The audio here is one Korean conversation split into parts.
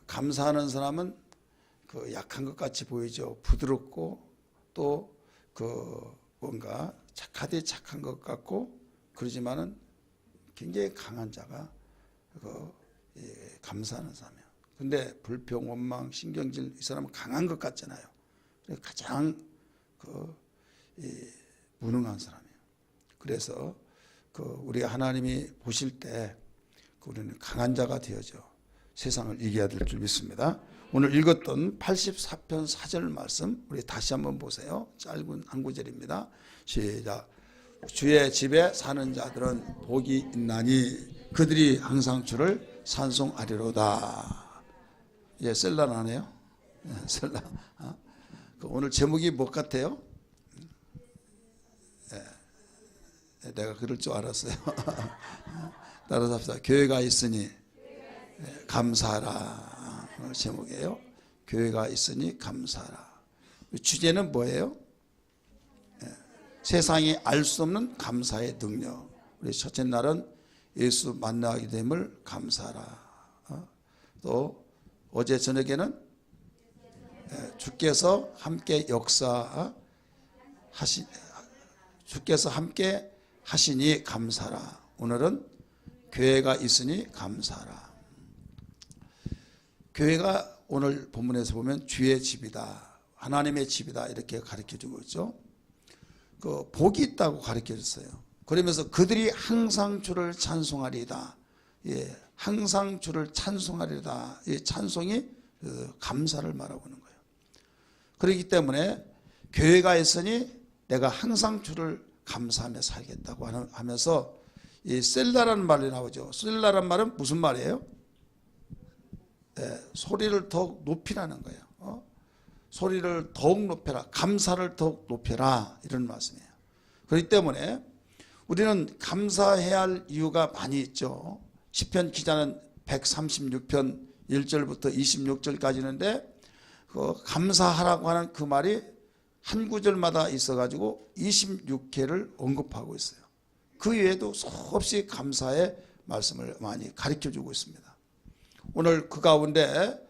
감사하는 사람은 약한 것 같이 보이죠. 부드럽고 또 뭔가 착하되 착한 것 같고 그러지만은 굉장히 강한 자가 감사하는 사람이에요. 근데 불평, 원망, 신경질 이 사람은 강한 것 같잖아요. 가장 무능한 사람이에요. 그래서 우리 하나님이 보실 때 우리는 강한 자가 되어져 세상을 이겨야 될 줄 믿습니다. 오늘 읽었던 84편 4절 말씀 우리 다시 한번 보세요. 짧은 한 구절입니다. 시작. 주의 집에 사는 자들은 복이 있나니 그들이 항상 주를 찬송하리로다. 예, 셀라 나네요. 셀라. 오늘 제목이 뭐 같아요? 예, 내가 그럴 줄 알았어요. 따라서 합시다. 교회가 있으니 감사하라. 오늘 제목이에요. 교회가 있으니 감사하라. 주제는 뭐예요? 세상이 알 수 없는 감사의 능력. 우리 첫째 날은 예수 만나게 됨을 감사하라. 또 어제 저녁에는 주께서 함께 주께서 함께 하시니 감사하라. 오늘은 교회가 있으니 감사하라. 교회가 오늘 본문에서 보면 주의 집이다, 하나님의 집이다 이렇게 가르쳐주고 있죠. 복이 있다고 가르쳐줬어요. 그러면서 그들이 항상 주를 찬송하리이다. 예, 항상 주를 찬송하리이다. 이 찬송이 감사를 말하고 있는 거예요. 그렇기 때문에 교회가 있으니 내가 항상 주를 감사하며 살겠다고 하면서 이 셀라라는 말이 나오죠. 셀라라는 말은 무슨 말이에요? 소리를 더욱 높이라는 거예요. 소리를 더욱 높여라. 감사를 더욱 높여라. 이런 말씀이에요. 그렇기 때문에 우리는 감사해야 할 이유가 많이 있죠. 시편 기자는 136편 1절부터 26절까지 있는데 감사하라고 하는 그 말이 한 구절마다 있어가지고 26회를 언급하고 있어요. 그 외에도 수없이 감사의 말씀을 많이 가르쳐주고 있습니다. 오늘 그 가운데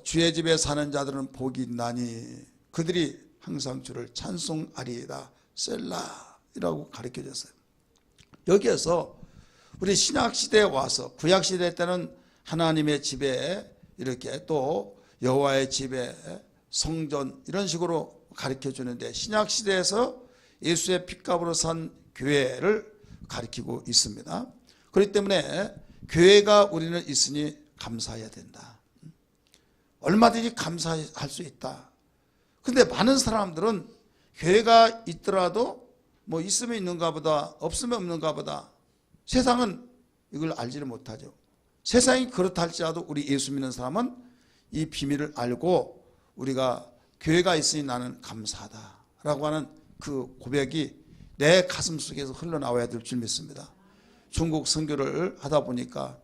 주의 집에 사는 자들은 복이 있나니 그들이 항상 주를 찬송하리이다. 셀라이라고 가르쳐줬어요. 여기에서 우리 신약시대에 와서 구약시대 때는 하나님의 집에 이렇게 또 여호와의 집에 성전 이런 식으로 가르쳐주는데 신약시대에서 예수의 핏값으로 산 교회를 가리키고 있습니다. 그렇기 때문에 교회가 우리는 있으니 감사해야 된다. 얼마든지 감사할 수 있다. 근데 많은 사람들은 교회가 있더라도 뭐 있으면 있는가 보다 없으면 없는가 보다 세상은 이걸 알지를 못하죠. 세상이 그렇다 할지라도 우리 예수 믿는 사람은 이 비밀을 알고 우리가 교회가 있으니 나는 감사하다라고 하는 그 고백이 내 가슴 속에서 흘러나와야 될 줄 믿습니다. 중국 선교를 하다 보니까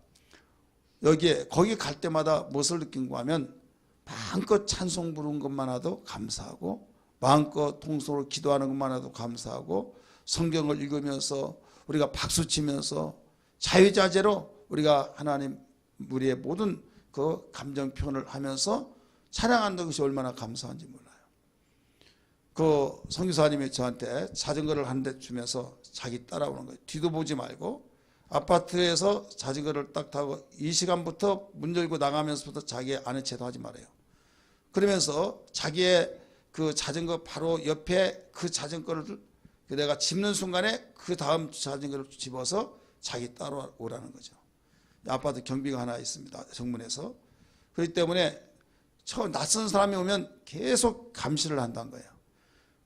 거기 갈 때마다 무엇을 느낀가 하면 마음껏 찬송 부르는 것만 해도 감사하고 마음껏 통성으로 기도하는 것만 해도 감사하고 성경을 읽으면서 우리가 박수치면서 자유자재로 우리가 하나님 우리의 모든 그 감정 표현을 하면서 찬양하는 것이 얼마나 감사한지 몰라요. 그 선교사님이 저한테 자전거를 한 대 주면서 자기 따라오는 거예요. 뒤도 보지 말고 아파트에서 자전거를 딱 타고 이 시간부터 문 열고 나가면서부터 자기 아는 체도 하지 말아요. 그러면서 자기의 그 자전거 바로 옆에 그 자전거를 내가 짚는 순간에 그 다음 자전거를 집어서 자기 따라오라는 거죠. 아파트 경비가 하나 있습니다. 정문에서. 그렇기 때문에 처음 낯선 사람이 오면 계속 감시를 한다는 거예요.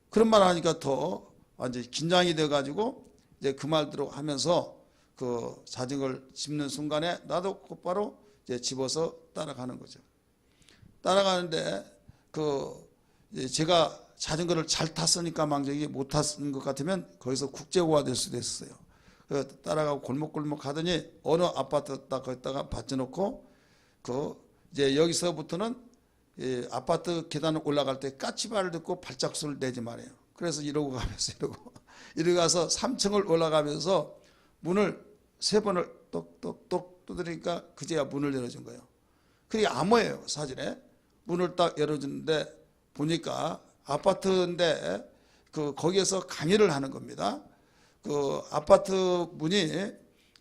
그런 말 하니까 더 완전히 긴장이 돼가지고 이제 그 말대로 하면서 그 자전거를 짚는 순간에 나도 곧바로 이제 집어서 따라가는 거죠. 따라가는데 제가 자전거를 잘 탔으니까 망정이 못 탔은 것 같으면 거기서 국제고가 될 수도 있었어요. 따라가고 골목골목 가더니 어느 아파트 딱 거기다가 받쳐놓고 이제 여기서부터는 아파트 계단을 올라갈 때 까치발을 듣고 발작소를 내지 말아요. 그래서 이러고 가면서 이러고 가서 3층을 올라가면서 문을 3번을 똑똑똑 두드리니까 그제야 문을 열어준 거예요. 그게 암호예요. 사진에 문을 딱 열어주는데 보니까 아파트인데 거기에서 강의를 하는 겁니다. 그 아파트 문이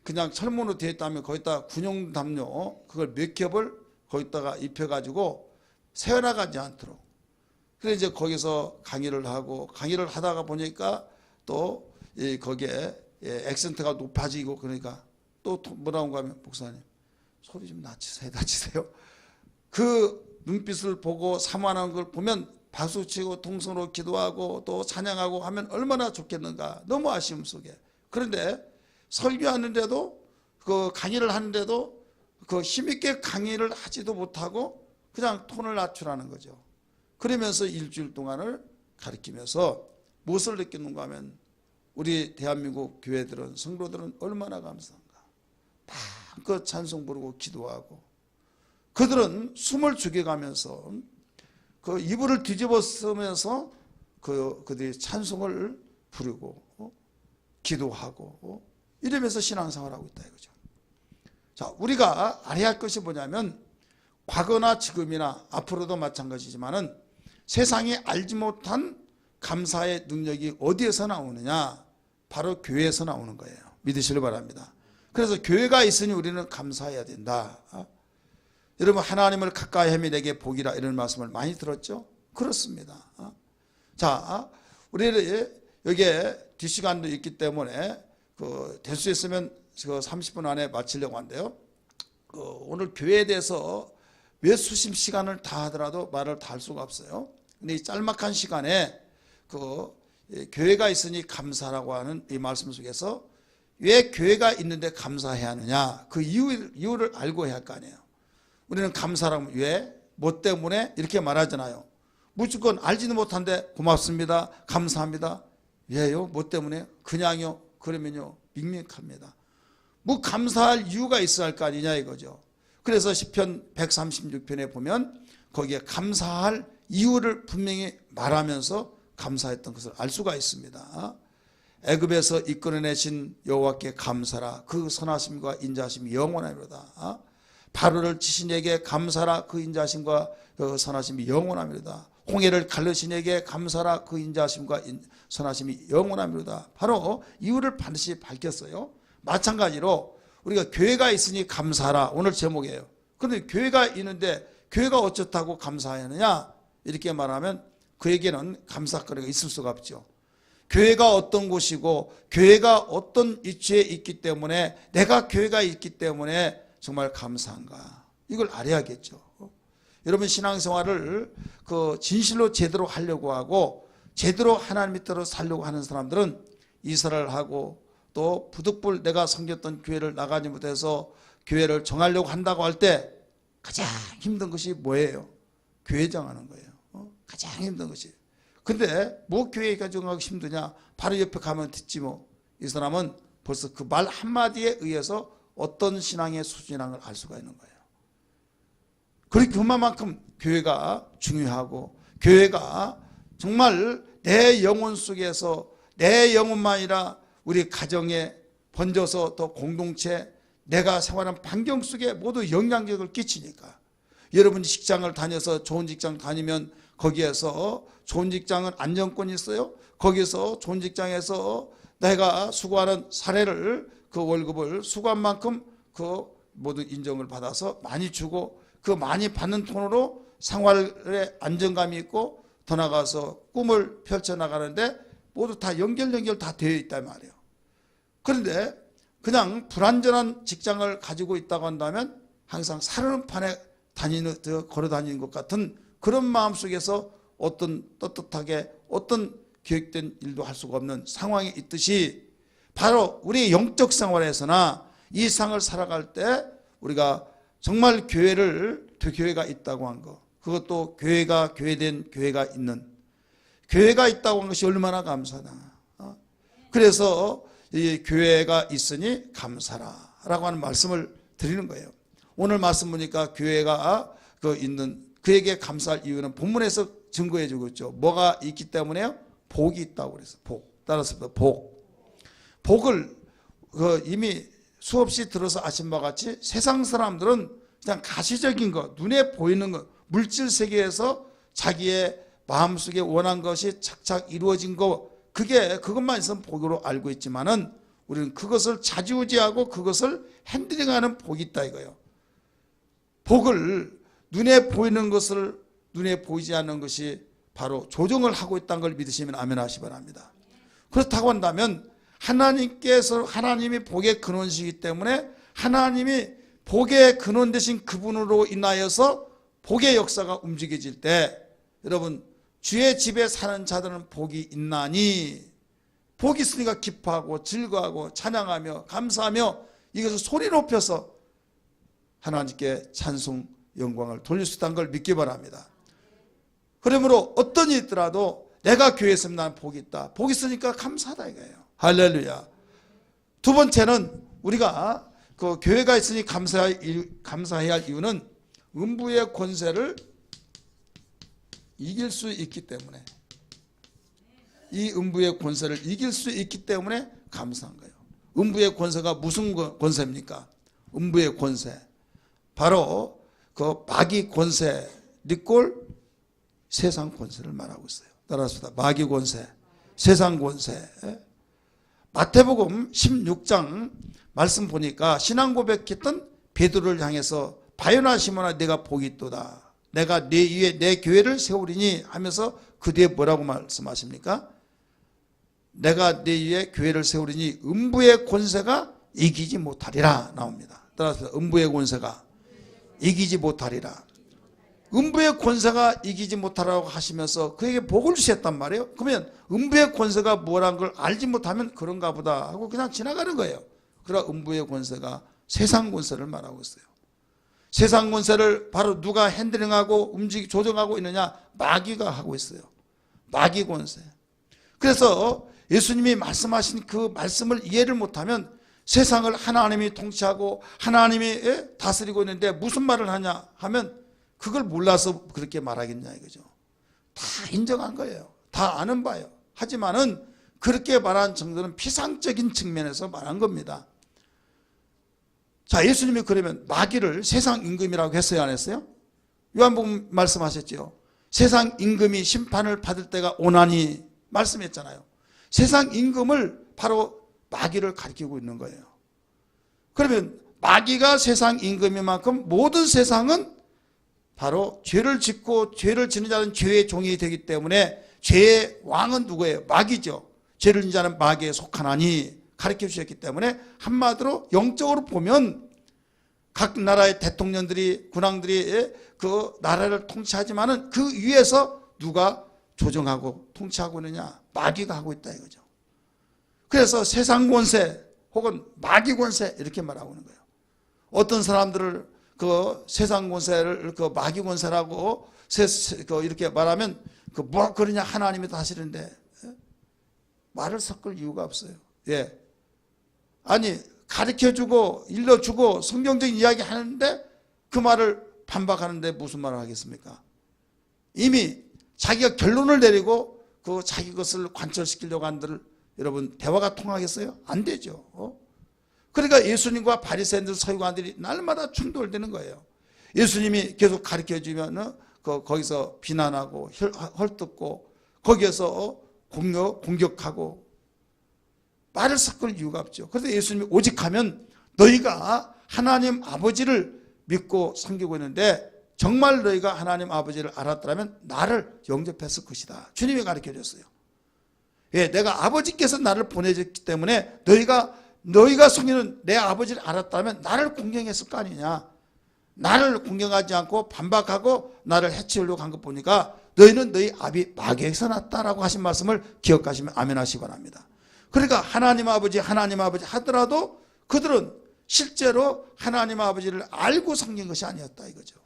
그냥 철문으로 되어 있다면 거기다 군용 담요 그걸 몇 겹을 거기다가 입혀가지고 새어나가지 않도록. 그래서 이제 거기서 강의를 하고 강의를 하다가 보니까 또 거기에 액센트가 높아지고 그러니까 또 뭐라고 하면 목사님 소리 좀 낮추세요. 그 눈빛을 보고 사모하는 걸 보면 박수치고 통성으로 기도하고 또 찬양하고 하면 얼마나 좋겠는가. 너무 아쉬움 속에. 그런데 설교하는데도 그 강의를 하는데도 그 힘있게 강의를 하지도 못하고 그냥 톤을 낮추라는 거죠. 그러면서 일주일 동안을 가르치면서 무엇을 느끼는가 하면 우리 대한민국 교회들은 성도들은 얼마나 감사한가. 그 찬송 부르고 기도하고 그들은 숨을 죽여가면서 그 이불을 뒤집어 쓰면서 그들이 찬송을 부르고 기도하고 이러면서 신앙생활을 하고 있다 이거죠. 자, 우리가 알아야 할 것이 뭐냐면 과거나 지금이나 앞으로도 마찬가지지만은 세상이 알지 못한 감사의 능력이 어디에서 나오느냐? 바로 교회에서 나오는 거예요. 믿으시길 바랍니다. 그래서 교회가 있으니 우리는 감사해야 된다. 여러분 하나님을 가까이 하면 내게 복이라 이런 말씀을 많이 들었죠? 그렇습니다. 자, 우리는 여기에 뒷시간도 있기 때문에 될 수 있으면 30분 안에 마치려고 하는데요. 오늘 교회에 대해서 몇 수십 시간을 다 하더라도 말을 다 할 수가 없어요. 근데 이 짤막한 시간에 교회가 있으니 감사라고 하는 이 말씀 속에서 왜 교회가 있는데 감사해야 하느냐 그 이유를 알고 해야 할 거 아니에요. 우리는 감사라고 왜? 뭐 때문에? 이렇게 말하잖아요. 무조건 알지도 못한데 고맙습니다. 감사합니다. 왜요? 뭐 때문에? 그냥요? 그러면요 밍밍합니다. 뭐 감사할 이유가 있어야 할 거 아니냐 이거죠. 그래서 시편 136편에 보면 거기에 감사할 이유를 분명히 말하면서 감사했던 것을 알 수가 있습니다. 애굽에서 이끌어내신 여호와께 감사라. 그 선하심과 인자하심이 영원하리로다. 바로를 치신 이에게 감사라. 그 인자하심과 그 선하심이 영원하리로다. 홍해를 갈르신 이에게 감사라. 그 인자하심과 선하심이 영원하리로다. 바로 이유를 반드시 밝혔어요. 마찬가지로 우리가 교회가 있으니 감사하라. 오늘 제목이에요. 그런데 교회가 있는데 교회가 어쩌다고 감사하느냐 이렇게 말하면 그에게는 감사거리가 있을 수가 없죠. 교회가 어떤 곳이고 교회가 어떤 위치에 있기 때문에 내가 교회가 있기 때문에 정말 감사한가 이걸 알아야겠죠. 여러분 신앙생활을 진실로 제대로 하려고 하고 제대로 하나님 뜻대로 살려고 하는 사람들은 이사를 하고 또 부득불 내가 섬겼던 교회를 나가지 못해서 교회를 정하려고 한다고 할 때 가장 힘든 것이 뭐예요? 교회 정하는 거예요. 가장 힘든 것이. 근데 뭐 교회가 정하기 힘드냐? 바로 옆에 가면 듣지 뭐. 이 사람은 벌써 그 말 한마디에 의해서 어떤 신앙의 수준이라는 걸 알 수가 있는 거예요. 그렇게 그만큼 교회가 중요하고 교회가 정말 내 영혼 속에서 내 영혼만 아니라 우리 가정에 번져서 또 공동체 내가 생활한 환경 속에 모두 영향력을 끼치니까 여러분이 직장을 다녀서 좋은 직장 다니면 거기에서 좋은 직장은 안정권이 있어요. 거기서 좋은 직장에서 내가 수고하는 사례를 그 월급을 수고한 만큼 그 모든 인정을 받아서 많이 주고 그 많이 받는 돈으로 생활에 안정감이 있고 더 나가서 꿈을 펼쳐나가는데 모두 다 연결 다 되어 있단 말이에요. 그런데 그냥 불완전한 직장을 가지고 있다고 한다면 항상 사르는판에 걸어 다니는 것 같은 그런 마음 속에서 어떤 떳떳하게 어떤 계획된 일도 할 수가 없는 상황이 있듯이 바로 우리 영적 생활에서나 이 세상을 살아갈 때 우리가 정말 교회가 있다고 한 거, 그것도 교회가 교회된 교회가 있는 교회가 있다고 한 것이 얼마나 감사하다. 그래서 이 교회가 있으니 감사라라고 하는 말씀을 드리는 거예요. 오늘 말씀 보니까 교회가 있는 그에게 감사할 이유는 본문에서 증거해 주고 있죠. 뭐가 있기 때문에요? 복이 있다고 그래서 복. 따라서 복을 이미 수없이 들어서 아신 바와 같이 세상 사람들은 그냥 가시적인 것, 눈에 보이는 것, 물질 세계에서 자기의 마음속에 원한 것이 착착 이루어진 것, 그것만 있으면 복으로 알고 있지만은 우리는 그것을 좌지우지하고 그것을 핸들링하는 복이 있다 이거예요. 복을 눈에 보이는 것을 눈에 보이지 않는 것이 바로 조정을 하고 있다는 걸 믿으시면 아멘 하시기 바랍니다. 그렇다고 한다면 하나님이 복의 근원이시기 때문에 하나님이 복의 근원 되신 그분으로 인하여서 복의 역사가 움직여질 때 여러분 주의 집에 사는 자들은 복이 있나니 복이 있으니까 기뻐하고 즐거워하고 찬양하며 감사하며 이것을 소리 높여서 하나님께 찬송 영광을 돌릴 수 있다는 걸 믿기 바랍니다. 그러므로 어떤 일이 있더라도 내가 교회에 있으면 나는 복이 있다. 복이 있으니까 감사하다 이거예요. 할렐루야. 두 번째는 우리가 그 교회가 있으니 감사해야 할 이유는 음부의 권세를 이길 수 있기 때문에, 이 음부의 권세를 이길 수 있기 때문에 감사한 거예요. 음부의 권세가 무슨 권세입니까? 음부의 권세 바로 그 마귀 권세, 니꼴 세상 권세를 말하고 있어요. 따라서 마귀 권세, 세상 권세. 마태복음 16장 말씀 보니까 신앙 고백했던 베드로를 향해서 바요나 시몬아 내가 복이 있도다. 내가 네 위에 내 교회를 세우리니 하면서 그 뒤에 뭐라고 말씀하십니까? 내가 네 위에 교회를 세우리니 음부의 권세가 이기지 못하리라 나옵니다. 따라서 음부의 권세가 이기지 못하리라. 음부의 권세가 이기지 못하라고 하시면서 그에게 복을 주셨단 말이에요. 그러면 음부의 권세가 뭐라는 걸 알지 못하면 그런가 보다 하고 그냥 지나가는 거예요. 그러나 음부의 권세가 세상 권세를 말하고 있어요. 세상 권세를 바로 누가 핸들링하고 조정하고 있느냐? 마귀가 하고 있어요. 마귀 권세. 그래서 예수님이 말씀하신 그 말씀을 이해를 못하면 세상을 하나님이 통치하고 하나님이 다스리고 있는데 무슨 말을 하냐 하면 그걸 몰라서 그렇게 말하겠냐 이거죠. 다 인정한 거예요. 다 아는 바예요. 하지만은 그렇게 말한 정도는 피상적인 측면에서 말한 겁니다. 자, 예수님이 그러면 마귀를 세상 임금이라고 했어요, 안 했어요? 요한복음 말씀하셨죠. 세상 임금이 심판을 받을 때가 오나니 말씀했잖아요. 세상 임금을 바로 마귀를 가리키고 있는 거예요. 그러면 마귀가 세상 임금인 만큼 모든 세상은 바로 죄를 짓고 죄를 지는 자는 죄의 종이 되기 때문에 죄의 왕은 누구예요? 마귀죠. 죄를 지는 자는 마귀에 속하나니 가르쳐 주셨기 때문에 한마디로 영적으로 보면 각 나라의 대통령들이 군왕들이 그 나라를 통치하지만은 그 위에서 누가 조정하고 통치하고 있느냐? 마귀가 하고 있다 이거죠. 그래서 세상 권세 혹은 마귀 권세 이렇게 말하고 있는 거예요. 어떤 사람들을 그 세상 권세를 그 마귀 권세라고 이렇게 말하면 그 뭐 그러냐 하나님이 다스리는데 말을 섞을 이유가 없어요. 예. 아니 가르쳐주고 일러주고 성경적인 이야기 하는데 그 말을 반박하는데 무슨 말을 하겠습니까? 이미 자기가 결론을 내리고 그 자기 것을 관철시키려고 한들 여러분 대화가 통하겠어요? 안 되죠. 그러니까 예수님과 바리새인들 서기관들이 날마다 충돌되는 거예요. 예수님이 계속 가르쳐주면 거기서 비난하고 헐뜯고 거기에서 공격하고 말을 섞을 이유가 없죠. 그래서 예수님이 오직하면 너희가 하나님 아버지를 믿고 섬기고 있는데 정말 너희가 하나님 아버지를 알았더라면 나를 영접했을 것이다. 주님이 가르쳐줬어요. 예, 내가 아버지께서 나를 보내줬기 때문에 너희가 섬기는 내 아버지를 알았다면 나를 공경했을 거 아니냐. 나를 공경하지 않고 반박하고 나를 해치려고 한 것 보니까 너희는 너희 아비 마귀에서 났다라고 하신 말씀을 기억하시면 아멘 하시기 바랍니다. 그러니까 하나님 아버지 하더라도 그들은 실제로 하나님 아버지를 알고 섬긴 것이 아니었다 이거죠.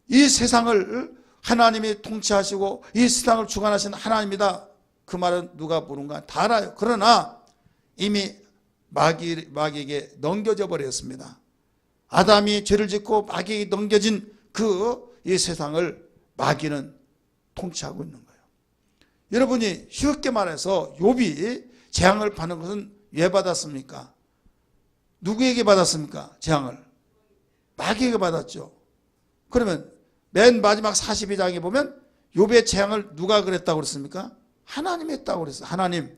이 세상을 하나님이 통치하시고 이 세상을 주관하시는 하나님이다. 그 말은 누가 모르는가 다 알아요. 그러나 이미 마귀에게 넘겨져 버렸습니다. 아담이 죄를 짓고 마귀에게 넘겨진 이 세상을 마귀는 통치하고 있는 거예요. 여러분이 쉽게 말해서 욥이 재앙을 받는 것은 왜 받았습니까? 누구에게 받았습니까? 재앙을. 마귀에게 받았죠. 그러면 맨 마지막 42장에 보면 욥의 재앙을 누가 그랬다고 그랬습니까? 하나님이 했다고 그랬어요. 하나님.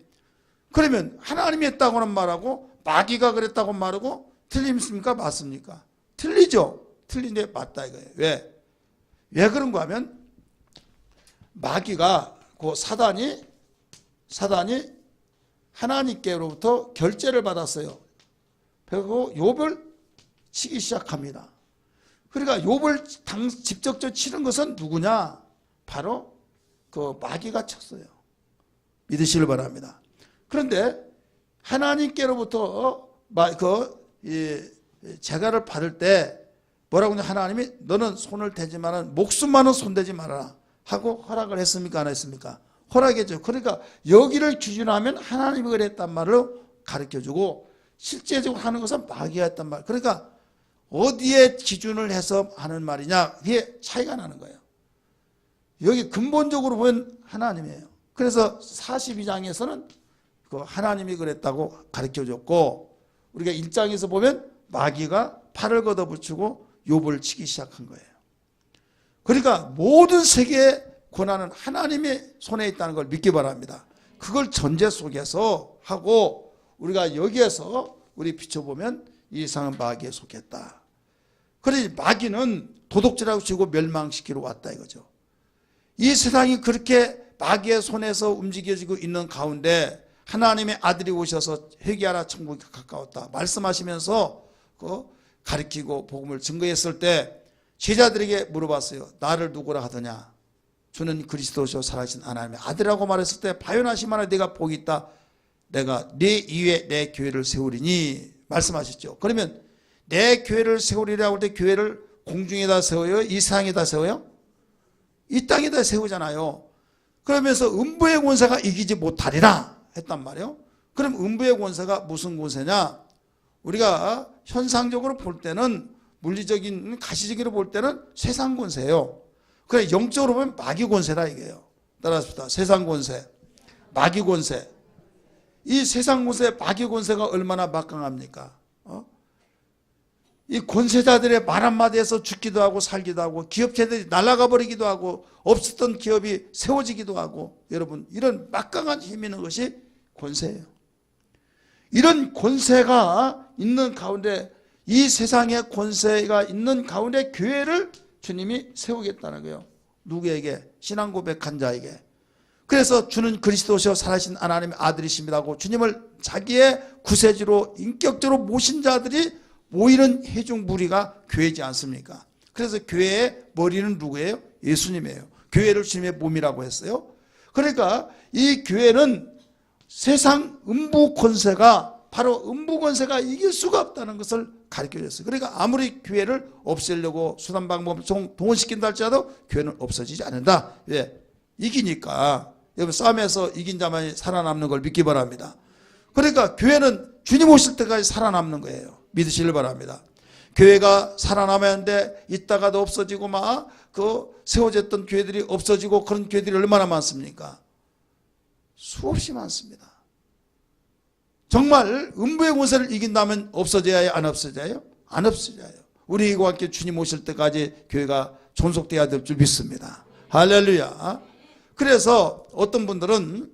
그러면 하나님이 했다고는 말하고 마귀가 그랬다고 말하고 틀림습니까? 맞습니까? 틀리죠. 틀린데 맞다 이거예요. 왜? 왜 그런가 하면 마귀가 그 사단이 하나님께로부터 결제를 받았어요. 그리고 욥을 치기 시작합니다. 그러니까 욥을 직접적으로 치는 것은 누구냐? 바로 그 마귀가 쳤어요. 믿으시길 바랍니다. 그런데 하나님께로부터 재가를 받을 때 뭐라고 하냐? 하나님이 너는 손을 대지만은 목숨만은 손대지 말아라 하고 허락을 했습니까? 안 했습니까? 허락했죠. 그러니까 여기를 기준으로 하면 하나님이 그랬단 말을 가르쳐주고 실제적으로 하는 것은 마귀가 했단 말. 그러니까 어디에 기준을 해서 하는 말이냐, 이게 차이가 나는 거예요. 여기 근본적으로 보면 하나님이에요. 그래서 42장에서는 그 하나님이 그랬다고 가르쳐줬고, 우리가 1장에서 보면 마귀가 팔을 걷어붙이고 욥을 치기 시작한 거예요. 그러니까 모든 세계의 고난은 하나님의 손에 있다는 걸 믿기 바랍니다. 그걸 전제 속에서 하고 우리가 여기에서 우리 비춰보면 이 세상은 마귀에 속했다. 그러니 마귀는 도둑질하고 치고 멸망시키러 왔다 이거죠. 이 세상이 그렇게 마귀의 손에서 움직여지고 있는 가운데 하나님의 아들이 오셔서 회개하라 천국이 가까웠다 말씀하시면서 가르치고 복음을 증거했을 때 제자들에게 물어봤어요. 나를 누구라 하더냐? 주는 그리스도시요 살아계신 하나님의 아들이라고 말했을 때 바요나시마나 네가 복이 있다. 내가 네 이외에 내 교회를 세우리니 말씀하셨죠. 그러면 내 교회를 세우리라고 할 때 교회를 공중에다 세워요? 이 세상에다 세워요? 이 땅에다 세우잖아요. 그러면서 음부의 권세가 이기지 못하리라 했단 말이에요. 그럼 음부의 권세가 무슨 권세냐? 우리가 현상적으로 볼 때는 물리적인 가시적으로 볼 때는 세상 권세예요. 그래 영적으로 보면 마귀 권세라 이게요. 따라합시다. 세상 권세, 마귀 권세. 이 세상 권세, 마귀 권세가 얼마나 막강합니까? 이 권세자들의 말 한마디에서 죽기도 하고 살기도 하고 기업체들이 날아가 버리기도 하고 없었던 기업이 세워지기도 하고, 여러분 이런 막강한 힘이 있는 것이 권세예요. 이런 권세가 있는 가운데, 이 세상의 권세가 있는 가운데 교회를 주님이 세우겠다는 거예요. 누구에게? 신앙 고백한 자에게. 그래서 주는 그리스도시요 살아계신 하나님의 아들이십니다고 주님을 자기의 구세주로 인격적으로 모신 자들이 모이는 회중 무리가 교회지 않습니까? 그래서 교회의 머리는 누구예요? 예수님이에요. 교회를 주님의 몸이라고 했어요. 그러니까 이 교회는 세상 음부 권세가, 바로 음부 권세가 이길 수가 없다는 것을 가르쳐줬어요. 그러니까 아무리 교회를 없애려고 수단 방법을 동원시킨다 할지라도 교회는 없어지지 않는다. 왜? 이기니까. 여러분 싸움에서 이긴 자만이 살아남는 걸 믿기 바랍니다. 그러니까 교회는 주님 오실 때까지 살아남는 거예요. 믿으시길 바랍니다. 교회가 살아남아야 하는데 있다가도 없어지고 막 세워졌던 교회들이 없어지고 그런 교회들이 얼마나 많습니까? 수없이 많습니다. 정말 음부의 권세를 이긴다면 없어져야 해요? 안 없어져요? 안 없어져요. 우리와 함께 주님 오실 때까지 교회가 존속돼야 될 줄 믿습니다. 할렐루야. 그래서 어떤 분들은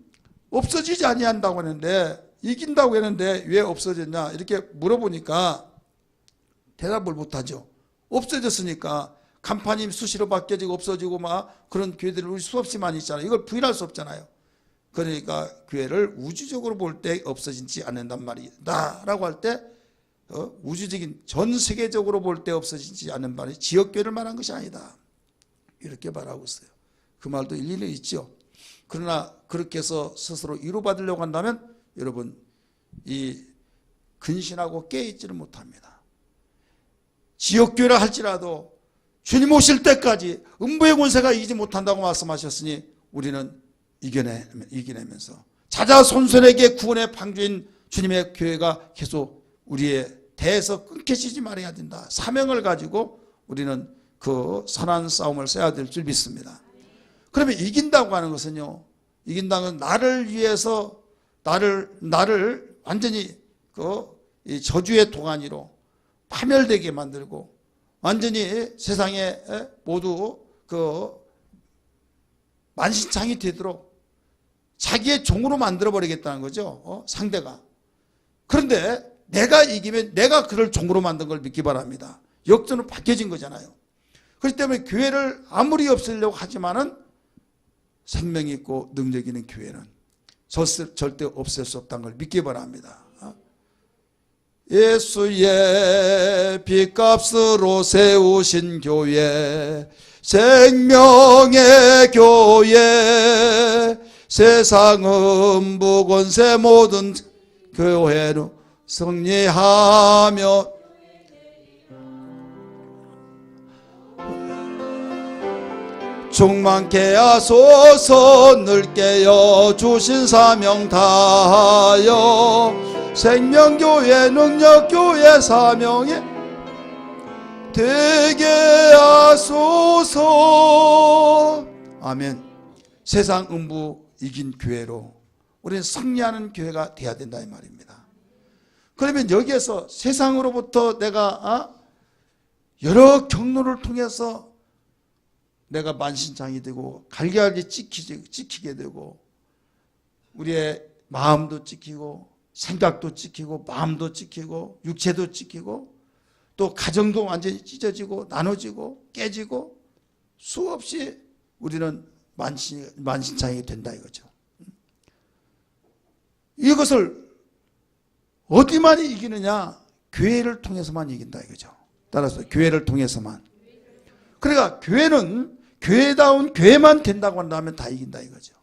없어지지 아니한다고 하는데, 이긴다고 했는데 왜 없어졌냐 이렇게 물어보니까 대답을 못하죠. 없어졌으니까. 간판이 수시로 바뀌어지고 없어지고 막 그런 교회들이 우리 수없이 많이 있잖아요. 이걸 부인할 수 없잖아요. 그러니까 교회를 우주적으로 볼 때 없어지지 않는단 말이다 라고 할 때 우주적인 전 세계적으로 볼 때 없어지지 않는 말이 지역교회를 말한 것이 아니다 이렇게 말하고 있어요. 그 말도 일리는 있죠. 그러나 그렇게 해서 스스로 위로받으려고 한다면 여러분 이 근신하고 깨어있지를 못합니다. 지역교회라 할지라도 주님 오실 때까지 음부의 권세가 이기지 못한다고 말씀하셨으니 우리는 이겨내면서 자자손손에게 구원의 방주인 주님의 교회가 계속 우리의 대에서 끊겨지지 말아야 된다. 사명을 가지고 우리는 그 선한 싸움을 써야 될 줄 믿습니다. 그러면 이긴다고 하는 것은요, 이긴다는 나를 위해서 나를 완전히 이 저주의 동안이로 파멸되게 만들고 완전히 세상에 모두 그 만신창이 되도록 자기의 종으로 만들어버리겠다는 거죠. 상대가. 그런데 내가 이기면 내가 그를 종으로 만든 걸 믿기 바랍니다. 역전으로 바뀌어진 거잖아요. 그렇기 때문에 교회를 아무리 없애려고 하지만은 생명이 있고 능력이 있는 교회는 절대 없앨 수 없다는 걸 믿기 바랍니다. 예수의 빚값으로 세우신 교회, 생명의 교회, 세상 음부 권세 모든 교회로 승리하며 충만케 하소서. 늘 깨어 주신 사명 다하여 생명교회 능력교회 사명에 되게 하소서. 아멘. 세상 음부 이긴 교회로 우리는 승리하는 교회가 돼야 된다 이 말입니다. 그러면 여기에서 세상으로부터 내가 여러 경로를 통해서 내가 만신창이 되고 갈기갈기 찍히게 되고 우리의 마음도 찍히고 생각도 찍히고 마음도 찍히고 육체도 찍히고 또 가정도 완전히 찢어지고 나눠지고 깨지고 수없이 우리는 만신창이 된다 이거죠. 이것을 어디만 이기느냐? 교회를 통해서만 이긴다 이거죠. 따라서 교회를 통해서만. 그러니까 교회는 교회다운 교회만 된다고 한다면 다 이긴다 이거죠.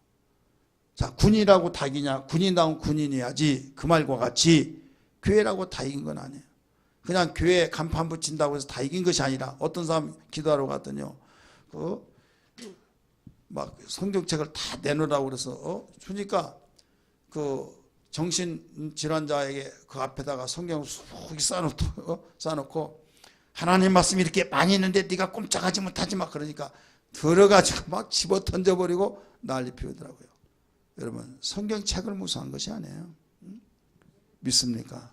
자, 군이라고 다 이기냐? 군인다운 군인이야지. 그 말과 같이 교회라고 다 이긴 건 아니에요. 그냥 교회에 간판 붙인다고 해서 다 이긴 것이 아니라 어떤 사람 기도하러 갔더니요. 막 성경책을 다 내놓으라고 그래서 주니까 그 정신질환자에게 그 앞에다가 성경을 쑥 쌓아놓고 하나님 말씀이 이렇게 많이 있는데 네가 꼼짝하지 못하지 마. 그러니까 들어가지고 막 집어 던져버리고 난리 피우더라고요. 여러분 성경책을 무서워한 것이 아니에요. 믿습니까?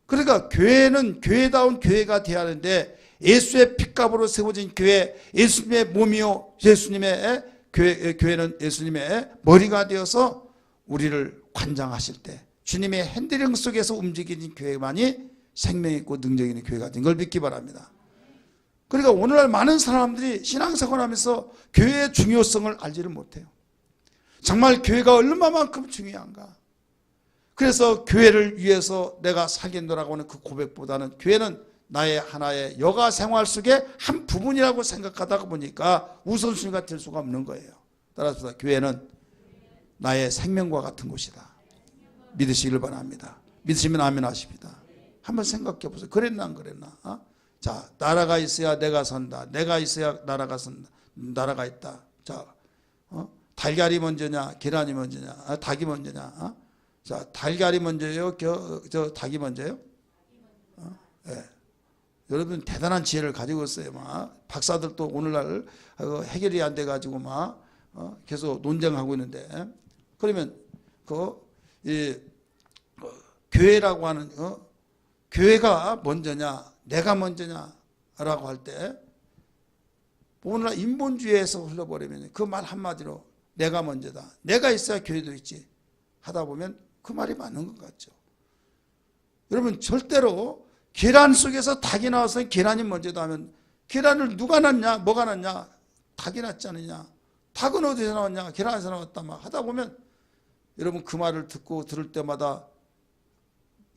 그러니까 교회는 교회다운 교회가 되어야 하는데 예수의 핏값으로 세워진 교회, 예수님의 몸이요 예수님의 교회는 예수님의 머리가 되어서 우리를 관장하실 때 주님의 핸들링 속에서 움직이는 교회만이 생명 있고 능력 있는 교회가 된 걸 믿기 바랍니다. 그러니까 오늘날 많은 사람들이 신앙생활 하면서 교회의 중요성을 알지를 못해요. 정말 교회가 얼마만큼 중요한가. 그래서 교회를 위해서 내가 살겠노라고 하는 그 고백보다는 교회는 나의 하나의 여가 생활 속의 한 부분이라고 생각하다 보니까 우선순위가 될 수가 없는 거예요. 따라서 교회는 나의 생명과 같은 곳이다. 믿으시길 바랍니다. 믿으시면 아멘 하십니다. 한번 생각해 보세요. 그랬나 안 그랬나? 자, 나라가 있어야 내가 선다. 내가 있어야 나라가 선다. 나라가 있다. 자, 달걀이 먼저냐, 계란이 먼저냐, 닭이 먼저냐? 자, 달걀이 먼저예요? 닭이 먼저예요? 네. 여러분 대단한 지혜를 가지고 있어요. 막 박사들도 오늘날 해결이 안 돼가지고 막 계속 논쟁하고 있는데 그러면 교회라고 하는 교회가 먼저냐, 내가 먼저냐라고 할 때 오늘날 인본주의에서 흘러버리면 그 말 한마디로 내가 먼저다. 내가 있어야 교회도 있지. 하다 보면 그 말이 맞는 것 같죠. 여러분 절대로 계란 속에서 닭이 나와서 계란이 먼저다 하면 계란을 누가 낳냐, 뭐가 낳냐, 닭이 낳지 않느냐, 닭은 어디서 나왔냐, 계란에서 나왔다 막 하다 보면 여러분 그 말을 듣고 들을 때마다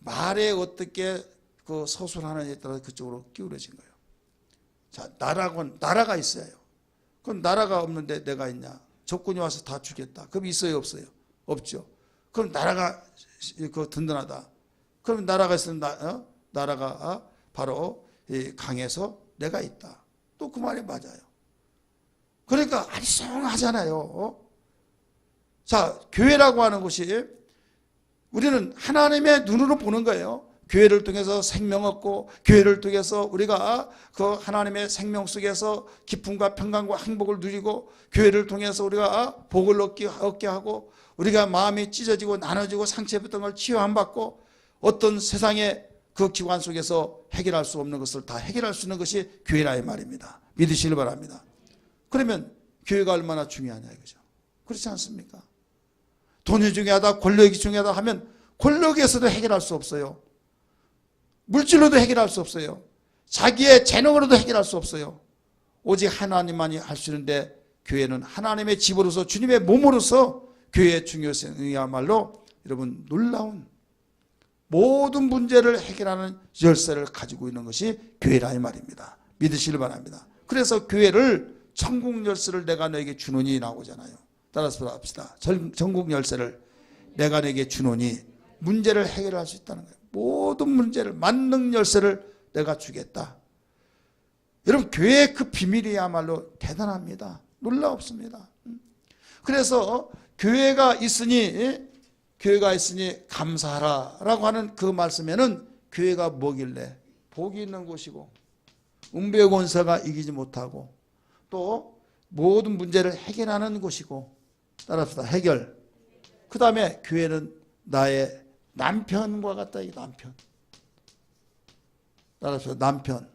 말에 어떻게 그 서술하느냐에 따라서 그쪽으로 기울어진 거예요. 자, 나라가 있어요. 그럼 나라가 없는데 내가 있냐? 적군이 와서 다 죽였다. 그럼 있어요, 없어요? 없죠. 그럼 나라가 든든하다. 그럼 나라가 있으면 나라가 바로 강해서 내가 있다. 또 그 말이 맞아요. 그러니까 아리송하잖아요. 자, 교회라고 하는 것이 우리는 하나님의 눈으로 보는 거예요. 교회를 통해서 생명 얻고 교회를 통해서 우리가 그 하나님의 생명 속에서 기쁨과 평강과 행복을 누리고 교회를 통해서 우리가 복을 얻게 하고 우리가 마음이 찢어지고 나눠지고 상처 입었던 걸 치유 안 받고 어떤 세상의 그 기관 속에서 해결할 수 없는 것을 다 해결할 수 있는 것이 교회라 이 말입니다. 믿으시길 바랍니다. 그러면 교회가 얼마나 중요하냐 이거죠. 그렇지 않습니까? 돈이 중요하다, 권력이 중요하다 하면 권력에서도 해결할 수 없어요. 물질로도 해결할 수 없어요. 자기의 재능으로도 해결할 수 없어요. 오직 하나님만이 할 수 있는데 교회는 하나님의 집으로서 주님의 몸으로서 교회의 중요성이야말로 여러분 놀라운 모든 문제를 해결하는 열쇠를 가지고 있는 것이 교회라 이 말입니다. 믿으시길 바랍니다. 그래서 교회를 천국 열쇠를 내가 너에게 주노니 나오잖아요. 따라서 합시다. 천국 열쇠를 내가 너에게 주노니 문제를 해결할 수 있다는 거예요. 모든 문제를 만능 열쇠를 내가 주겠다. 여러분 교회의 그 비밀이야말로 대단합니다. 놀라웠습니다. 그래서 교회가 있으니 감사하라라고 하는 그 말씀에는 교회가 뭐길래 복이 있는 곳이고 음부의 권세가 이기지 못하고 또 모든 문제를 해결하는 곳이고 따라서 해결. 그 다음에 교회는 나의 남편과 같다. 이 남편. 따라서 남편.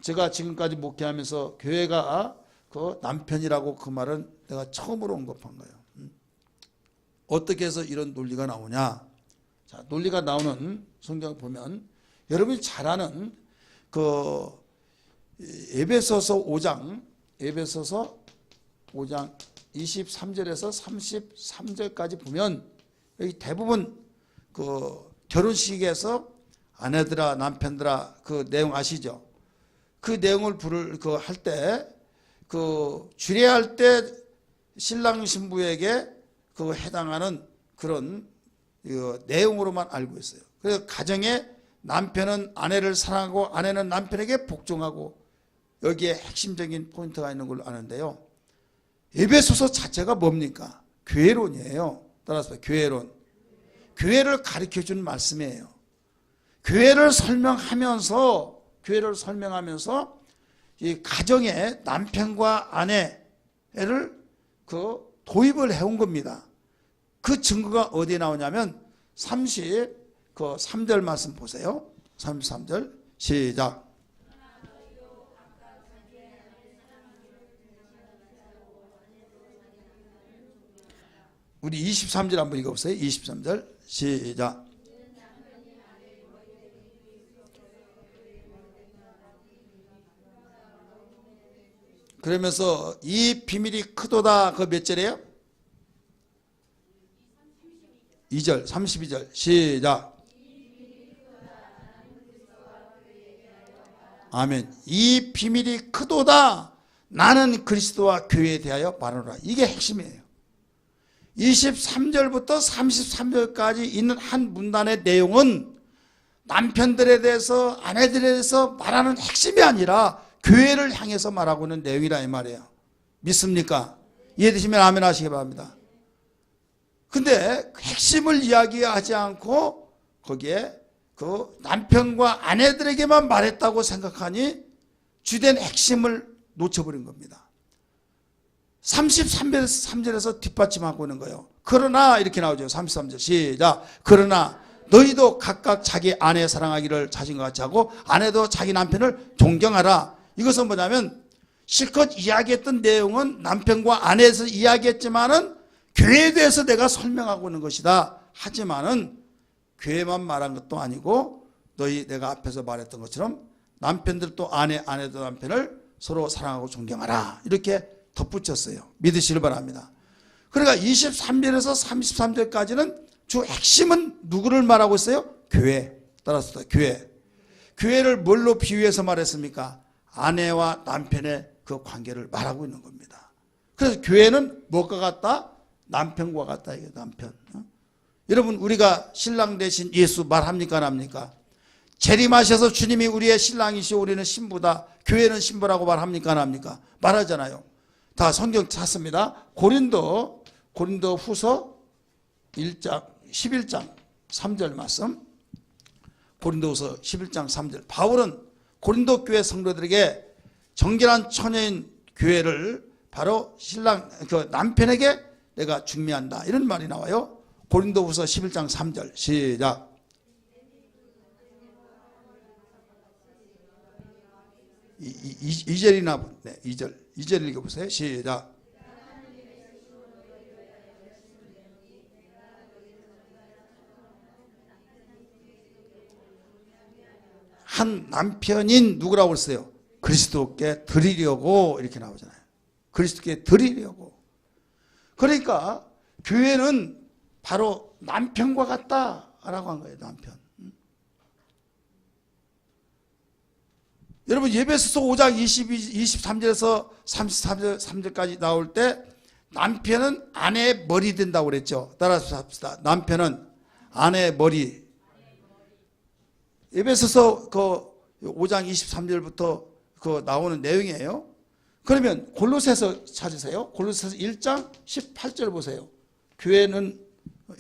제가 지금까지 목회하면서 교회가 그 남편이라고 그 말은 내가 처음으로 언급한 거예요. 어떻게 해서 이런 논리가 나오냐? 자, 논리가 나오는 성경 보면 여러분이 잘 아는 그 에베소서 5장 23절에서 33절까지 보면 여기 대부분 그 결혼식에서 아내들아 남편들아 그 내용 아시죠? 그 내용을 할 때 그 주례할 때 신랑 신부에게 그 해당하는 그런 내용으로만 알고 있어요. 그래서 가정에 남편은 아내를 사랑하고 아내는 남편에게 복종하고 여기에 핵심적인 포인트가 있는 걸로 아는데요. 에베소서 자체가 뭡니까? 교회론이에요. 따라서 교회론. 교회를 가르쳐주는 말씀이에요. 교회를 설명하면서 이 가정에 남편과 아내를 도입을 해온 겁니다. 그 증거가 어디에 나오냐면 33절 말씀 보세요. 33절 시작. 우리 23절 한번 읽어보세요. 23절 시작. 그러면서 이 비밀이 크도다. 그 몇 절이에요? 2절 32절 시작. 아멘. 이 비밀이 크도다. 나는 그리스도와 교회에 대하여 말하노라. 이게 핵심이에요. 23절부터 33절까지 있는 한 문단의 내용은 남편들에 대해서 아내들에 대해서 말하는 핵심이 아니라 교회를 향해서 말하고 있는 내용이라 이 말이에요. 믿습니까? 이해되시면 아멘 하시기 바랍니다. 근데 핵심을 이야기하지 않고 거기에 그 남편과 아내들에게만 말했다고 생각하니 주된 핵심을 놓쳐버린 겁니다. 33절에서 뒷받침하고 있는 거예요. 그러나 이렇게 나오죠. 33절 시작. 그러나 너희도 각각 자기 아내 사랑하기를 자신과 같이 하고 아내도 자기 남편을 존경하라. 이것은 뭐냐면 실컷 이야기했던 내용은 남편과 아내에서 이야기했지만은 교회에 대해서 내가 설명하고 있는 것이다. 하지만은 교회만 말한 것도 아니고 내가 앞에서 말했던 것처럼 남편들도 아내도 남편을 서로 사랑하고 존경하라. 이렇게 덧붙였어요. 믿으시길 바랍니다. 그러니까 23절에서 33절까지는 주 핵심은 누구를 말하고 있어요? 교회. 따라서 교회. 교회를 뭘로 비유해서 말했습니까? 아내와 남편의 그 관계를 말하고 있는 겁니다. 그래서 교회는 뭐가 같다? 남편과 같다. 이게 남편. 여러분 우리가 신랑 대신 예수 말합니까 안 합니까? 재림하셔서 주님이 우리의 신랑이시오 우리는 신부다. 교회는 신부라고 말합니까 안 합니까? 말하잖아요. 다 성경 찾습니다. 고린도 후서 11장 3절 말씀. 고린도후서 11장 3절. 바울은 고린도 교회 성도들에게 정결한 처녀인 교회를 바로 신랑 그 남편에게 내가 중미한다. 이런 말이 나와요. 고린도후서 11장 3절 시작. 2절이나 네, 2절 읽어보세요. 시작. 한 남편인 누구라고 했어요? 그리스도께 드리려고 이렇게 나오잖아요. 그리스도께 드리려고. 그러니까 교회는 바로 남편과 같다라고 한 거예요. 남편. 여러분 예배소서 5장 23절에서 33절까지 나올 때 남편은 아내의 머리 된다고 그랬죠. 따라서 합시다. 남편은 아내의 머리. 에베소서 그 5장 23절부터 그 나오는 내용이에요. 그러면 골로새서 찾으세요. 골로새서 1장 18절 보세요. 교회는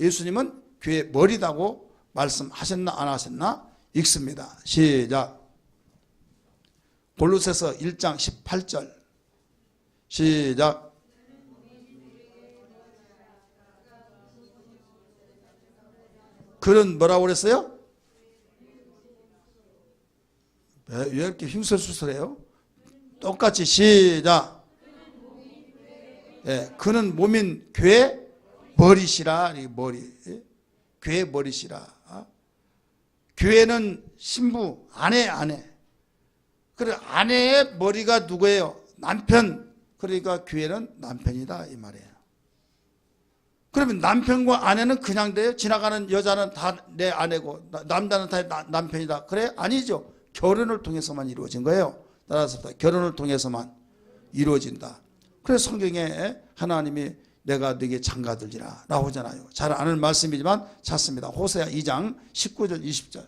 예수님은 교회 머리다고 말씀하셨나 안 하셨나 읽습니다. 시작. 골로새서 1장 18절 시작. 그는 뭐라고 그랬어요? 왜 이렇게 흉설수설해요? 똑같이 시작. 예, 그는 몸인 교회 머리시라. 머리. 교회 머리시라. 교회는 신부, 아내. 그래 아내의 머리가 누구예요? 남편. 그러니까 교회는 남편이다 이 말이에요. 그러면 남편과 아내는 그냥 돼요? 지나가는 여자는 다 내 아내고 남자는 다 남편이다. 그래? 아니죠. 결혼을 통해서만 이루어진 거예요. 따라서 결혼을 통해서만 이루어진다. 그래서 성경에 하나님이 내가 네게 장가들리라 라고 하잖아요. 잘 아는 말씀이지만 찾습니다. 호세아 2장 19절 20절.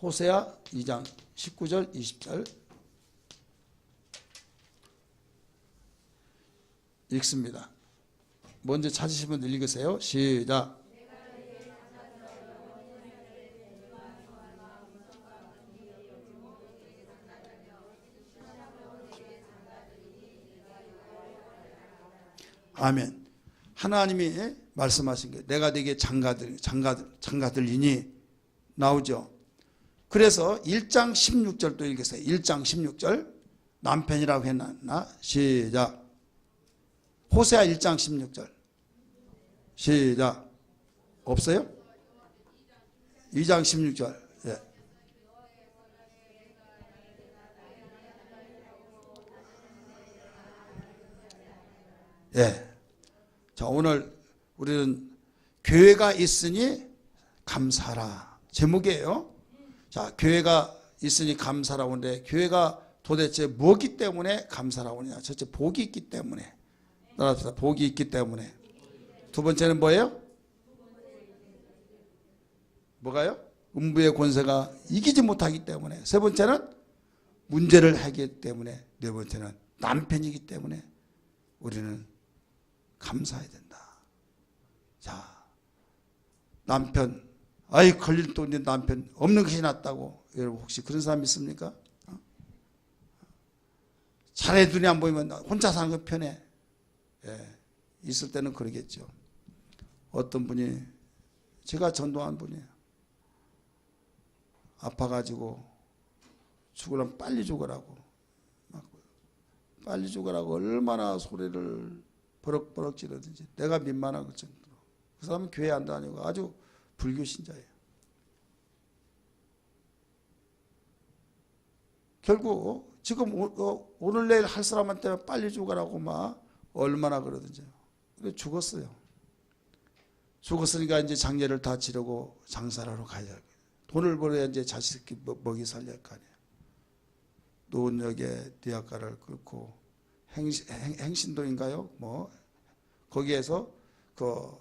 호세아 2장 19절 20절 읽습니다. 먼저 찾으시면 읽으세요. 시작. 아멘. 하나님이 말씀하신 게 내가 네게 장가들리니 나오죠. 그래서 1장 16절도 읽으세요. 1장 16절 남편이라고 했나? 시작. 호세아 1장 16절 시작. 없어요? 2장 16절. 예. 예. 자, 오늘 우리는 교회가 있으니 감사하라 제목이에요. 자, 교회가 있으니 감사라고 하는데 교회가 도대체 뭐기 때문에 감사라고 하느냐? 첫째 복이 있기 때문에. 따라서 복이 있기 때문에. 두 번째는 뭐예요? 뭐가요? 음부의 권세가 이기지 못하기 때문에. 세 번째는 문제를 해결하기 때문에. 네 번째는 남편이기 때문에 우리는 감사해야 된다. 자, 남편, 아이 걸릴 돈 있는 남편 없는 것이 낫다고. 여러분 혹시 그런 사람 있습니까? 자네 눈에 안 보이면 혼자 사는 거 편해. 예, 있을 때는 그러겠죠. 어떤 분이 제가 전도한 분이에요. 아파가지고 죽으려면 빨리 죽으라고 빨리 죽으라고 얼마나 소리를 버럭버럭 지르든지 내가 민망할 정도로. 그 사람은 교회 안 다니고 아주 불교 신자예요. 결국 지금 오늘 내일 할 사람한테 빨리 죽으라고 막 얼마나 그러든지. 그래 죽었어요. 죽었으니까 이제 장례를 다 치르고 장사를 하러 가야 돼. 돈을 벌어야 이제 자식 먹이 살릴 거 아니에요. 노원역에 대학가를 끊고 행신도인가요? 뭐 거기에서 그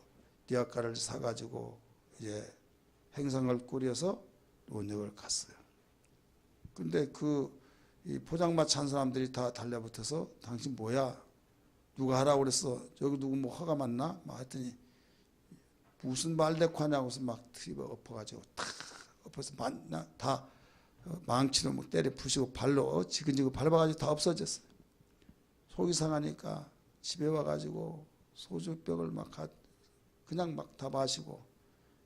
대학가를 사가지고 이제 행성을 꾸려서 노원역을 갔어요. 근데 이 포장마차 한 사람들이 다 달려붙어서 당신 뭐야? 누가 하라고 그랬어? 저기 누구 뭐 허가 맞나? 막 했더니 무슨 말대꾸 하냐고서 막 뒤집어 엎어가지고 탁 엎어서 다 망치로 막 때려 부시고 발로 지근지근 밟아가지고 다 없어졌어요. 속이 상하니까 집에 와가지고 소주병을 막 그냥 막 다 마시고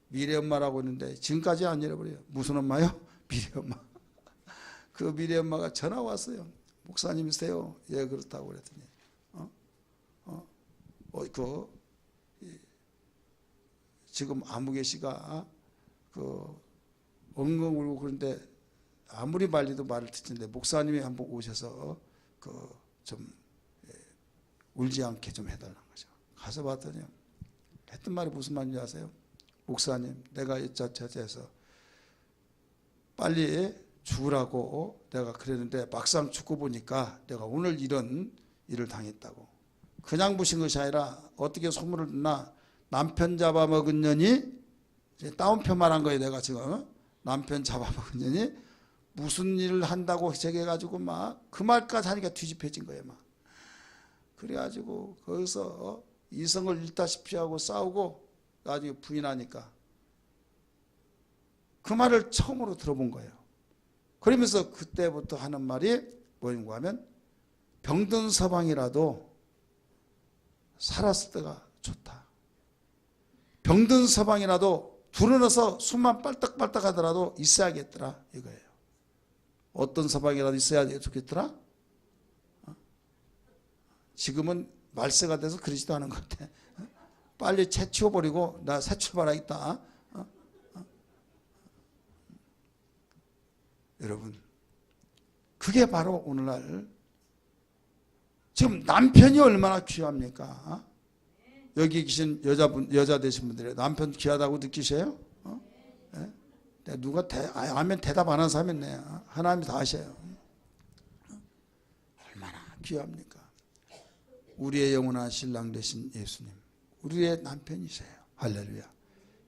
미래 엄마라고 했는데 지금까지 안 잃어버려요. 무슨 엄마요? 미래 엄마. 그 미래 엄마가 전화 왔어요. 목사님이세요? 예, 그렇다고 그랬더니 지금 아무개 씨가 엉엉 울고 그런데 아무리 말리도 말을 듣는데 목사님이 한번 오셔서 좀 울지 않게 좀 해달라는 거죠. 가서 봤더니 했던 말이 무슨 말인지 아세요? 목사님, 내가 자체에서 빨리 죽으라고 내가 그랬는데 막상 죽고 보니까 내가 오늘 이런 일을 당했다고. 그냥 부신 것이 아니라 어떻게 소문을 듣나, 남편 잡아먹은 년이, 따옴표 말한 거예요. 내가 지금 남편 잡아먹은 년이 무슨 일을 한다고 제기해가지고 막 그 말까지 하니까 뒤집혀진 거예요. 막 그래가지고 거기서 이성을 잃다시피 하고 싸우고 나중에 부인하니까 그 말을 처음으로 들어본 거예요. 그러면서 그때부터 하는 말이 뭐인가 하면, 병든 서방이라도 살았을 때가 좋다. 병든 서방이라도 불어넣어서 숨만 빨딱빨딱 하더라도 있어야겠더라, 이거예요. 어떤 서방이라도 있어야 좋겠더라? 지금은 말세가 돼서 그러지도 않은 것 같아. 빨리 채치워버리고 나 새 출발하겠다. 여러분, 그게 바로 오늘날 지금 남편이 얼마나 귀합니까? 여기 계신 여자 되신 분들이 남편 귀하다고 느끼세요? 네? 누가 아멘 대답 안 하는 사람이 있네. 하나님이 다 아셔요. 얼마나 귀합니까? 우리의 영원한 신랑 되신 예수님, 우리의 남편이세요. 할렐루야.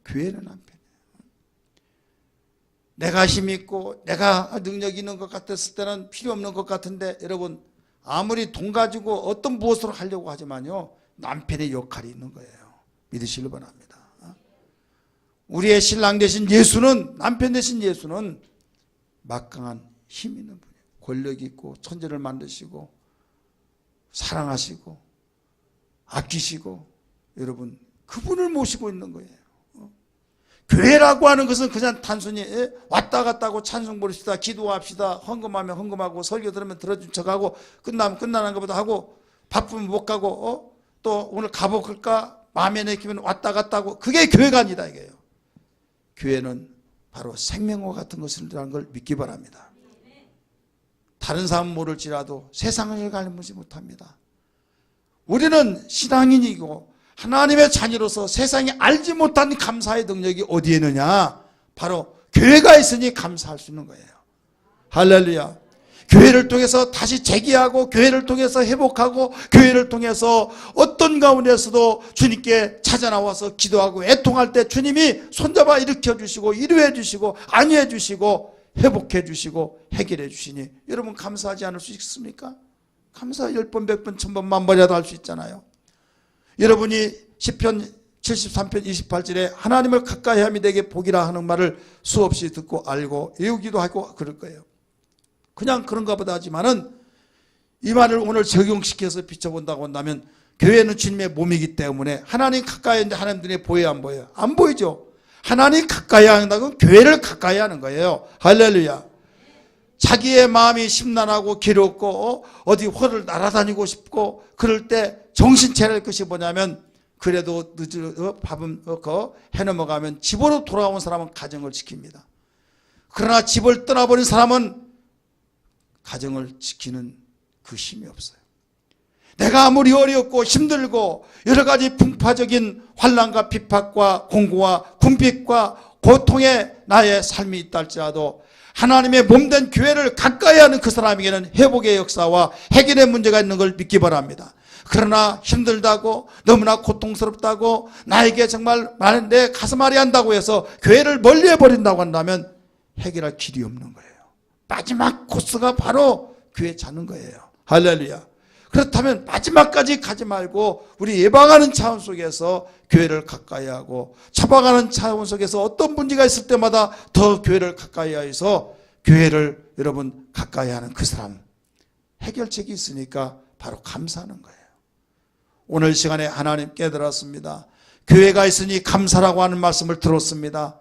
교회는 남편이에요. 내가 힘 있고 내가 능력 있는 것 같았을 때는 필요 없는 것 같은데, 여러분 아무리 돈 가지고 어떤 무엇으로 하려고 하지만요, 남편의 역할이 있는 거예요. 믿으시길 바랍니다. 우리의 신랑 되신 예수는, 남편 되신 예수는 막강한 힘 있는 분이에요. 권력 있고 천지를 만드시고 사랑하시고 아끼시고, 여러분 그분을 모시고 있는 거예요. 교회라고 하는 것은 그냥 단순히 왔다 갔다 하고 찬송 부릅시다, 기도합시다, 헌금하면 헌금하고 설교 들으면 들어준 척하고 끝나면 끝나는 것보다 하고, 바쁘면 못 가고 또 오늘 가볼까 마음에 내키면 왔다 갔다 하고, 그게 교회가 아니다 이게요. 교회는 바로 생명과 같은 것이라는 걸 믿기 바랍니다. 다른 사람은 모를지라도 세상을 가리지 못합니다. 우리는 신앙인이고 하나님의 자녀로서 세상이 알지 못한 감사의 능력이 어디에 있느냐? 바로 교회가 있으니 감사할 수 있는 거예요. 할렐루야. 교회를 통해서 다시 재기하고, 교회를 통해서 회복하고, 교회를 통해서 어떤 가운데서도 주님께 찾아 나와서 기도하고 애통할 때 주님이 손잡아 일으켜 주시고 위로해 주시고 안위해 주시고 회복해 주시고 해결해 주시니, 여러분 감사하지 않을 수 있습니까? 감사 10번 100번 1000번 만번이라도 할 수 있잖아요. 여러분이 시편 73편 28절에 하나님을 가까이 함이 내게 복이라 하는 말을 수없이 듣고 알고 외우기도 하고 그럴 거예요. 그냥 그런가 보다 하지만은 이 말을 오늘 적용시켜서 비춰본다고 한다면, 교회는 주님의 몸이기 때문에 하나님 가까이 있는데 하나님 눈에 보여요, 안 보여요? 안 보이죠. 하나님 가까이 한다고 교회를 가까이 하는 거예요. 할렐루야. 자기의 마음이 심란하고 괴롭고 어디 홀을 날아다니고 싶고 그럴 때 정신 차릴 것이 뭐냐면, 그래도 밥은 해넘어가면 집으로 돌아온 사람은 가정을 지킵니다. 그러나 집을 떠나버린 사람은 가정을 지키는 그 힘이 없어요. 내가 아무리 어렵고 힘들고 여러 가지 풍파적인 환난과 핍박과 공고와 궁핍과 고통에 나의 삶이 있다 할지라도 하나님의 몸된 교회를 가까이 하는 그 사람에게는 회복의 역사와 해결의 문제가 있는 걸 믿기 바랍니다. 그러나 힘들다고, 너무나 고통스럽다고, 나에게 정말 내 가슴앓이 한다고 해서 교회를 멀리 해버린다고 한다면 해결할 길이 없는 거예요. 마지막 코스가 바로 교회 찾는 거예요. 할렐루야. 그렇다면 마지막까지 가지 말고 우리 예방하는 차원 속에서 교회를 가까이 하고, 잡아가는 차원 속에서 어떤 문제가 있을 때마다 더 교회를 가까이 해서 교회를 여러분 가까이 하는 그 사람, 해결책이 있으니까 바로 감사하는 거예요. 오늘 시간에 하나님 깨달았습니다. 교회가 있으니 감사라고 하는 말씀을 들었습니다.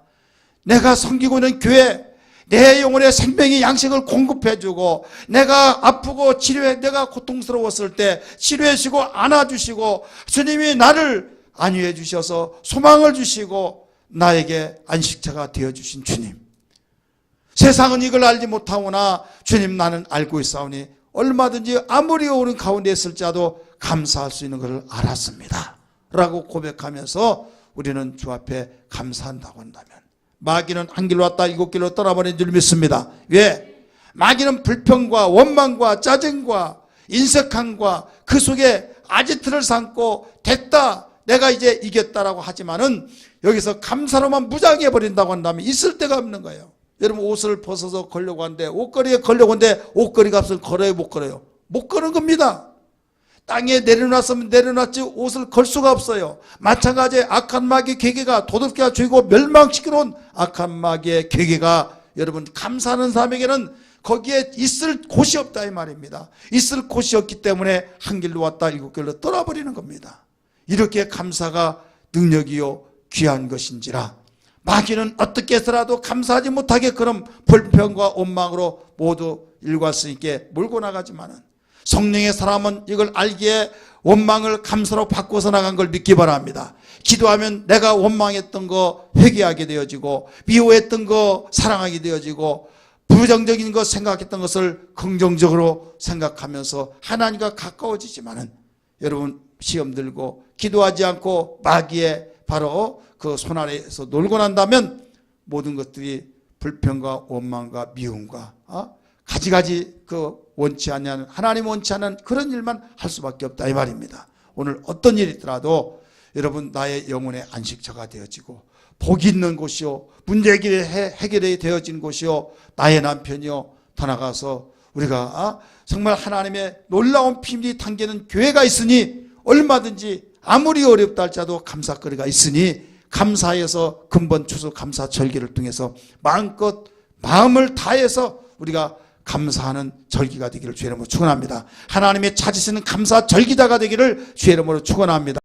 내가 섬기고 있는 교회, 내 영혼의 생명의 양식을 공급해주고, 내가 아프고 내가 고통스러웠을 때 치료해주시고 안아주시고, 주님이 나를 안위해 주셔서 소망을 주시고 나에게 안식처가 되어주신 주님, 세상은 이걸 알지 못하오나 주님 나는 알고 있사오니 얼마든지 아무리 어려운 가운데 있을지라도 감사할 수 있는 것을 알았습니다 라고 고백하면서 우리는 주 앞에 감사한다고 한다면, 마귀는 한 길로 왔다 일곱 길로 떠나버린 줄 믿습니다. 왜? 마귀는 불평과 원망과 짜증과 인색함과 그 속에 아지트를 삼고 됐다 내가 이제 이겼다라고 하지만은 여기서 감사로만 무장해 버린다고 한다면 있을 데가 없는 거예요. 여러분 옷을 벗어서 걸려고 하는데, 옷걸이에 걸려고 하는데 옷걸이 값을 걸어요 못 걸어요? 못 거는 겁니다. 땅에 내려놨으면 내려놨지 옷을 걸 수가 없어요. 마찬가지에 악한 마귀의 계계가 도둑개가 죽이고 멸망시키는 악한 마귀의 계계가 여러분 감사하는 사람에게는 거기에 있을 곳이 없다 이 말입니다. 있을 곳이 없기 때문에 한 길로 왔다 일곱 길로 떠나버리는 겁니다. 이렇게 감사가 능력이요 귀한 것인지라 마귀는 어떻게 해서라도 감사하지 못하게 그런 불평과 원망으로 모두 일관성있게 몰고 나가지만은, 성령의 사람은 이걸 알기에 원망을 감사로 바꿔서 나간 걸 믿기 바랍니다. 기도하면 내가 원망했던 거 회개하게 되어지고, 미워했던 거 사랑하게 되어지고, 부정적인 것 생각했던 것을 긍정적으로 생각하면서 하나님과 가까워지지만은, 여러분 시험 들고 기도하지 않고 마귀의 바로 그 손 아래에서 놀고 난다면 모든 것들이 불평과 원망과 미움과 가지가지 그 원치 않는, 하나님 원치 않는 그런 일만 할 수밖에 없다 이 말입니다. 오늘 어떤 일이 있더라도 여러분 나의 영혼의 안식처가 되어지고 복이 있는 곳이요 문제 해결이 되어진 곳이요 나의 남편이요, 더 나가서 우리가 정말 하나님의 놀라운 비밀이 담기는 교회가 있으니 얼마든지 아무리 어렵다 할지라도 감사거리가 있으니 감사해서 근본 추수 감사 절기를 통해서 마음껏 마음을 다해서 우리가 감사하는 절기가 되기를 주의 이름으로 축원합니다. 하나님의 찾으시는 감사 절기자가 되기를 주의 이름으로 축원합니다.